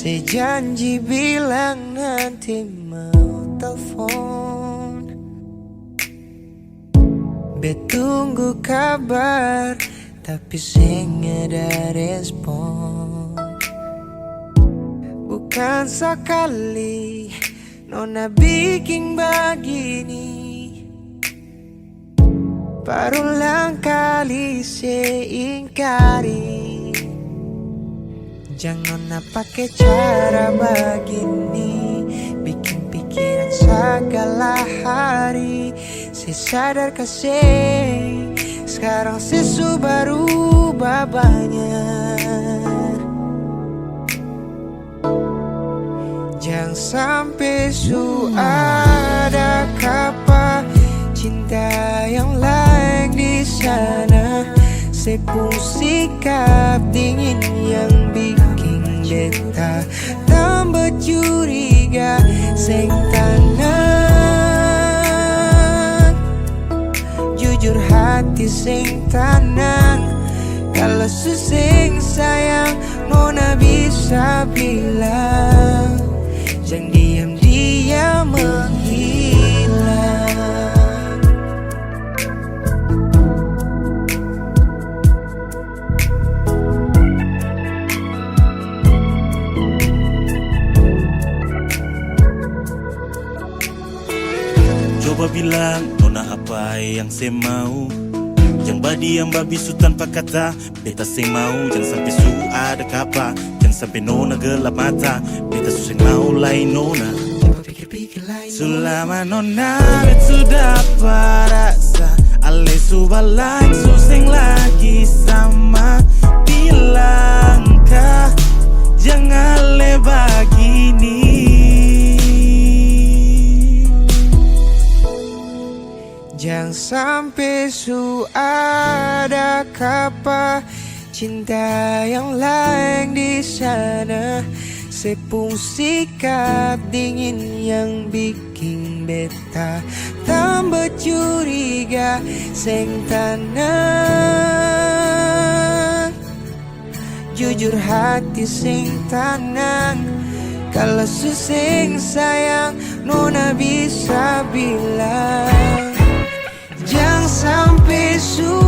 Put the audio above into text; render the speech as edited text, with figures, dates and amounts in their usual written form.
Sejanji bilang nanti mau telepon, betunggu kabar tapi sing ada respon. Bukan sekali nona bikin begini, berulang kali seingkari. Jangan pakai cara begini, bikin pikiran segala hari. Saya sadar kasih, sekarang sesu baru banyak. Jangan sampai su ada kapa cinta yang lain di sana. Sepung sikap dingin yang bikin beta tambah curiga. Seng tenang, jujur hati seng tenang. Kalau suseng sayang nona bisa bilang, jangan diam-diam menghilang. Coba bilang nona apa yang saya mau, yang badi yang babisu tanpa kata. Beta sing mau, jangan sampai su ada kapa, jangan sampai nona gelap mata. Beta su sing mau lain nona. Selama nona betu dapat rasa, ale su balang su sing lagi sama. Bilangkah jangan lebih gini. Jangan sampai su ada kapa cinta yang lain di sana. Sepung sikap dingin yang bikin beta tambah curiga. Seng tenang, jujur hati seng tenang. Kalau suseng sayang nona bisa bilang, jangan sampai su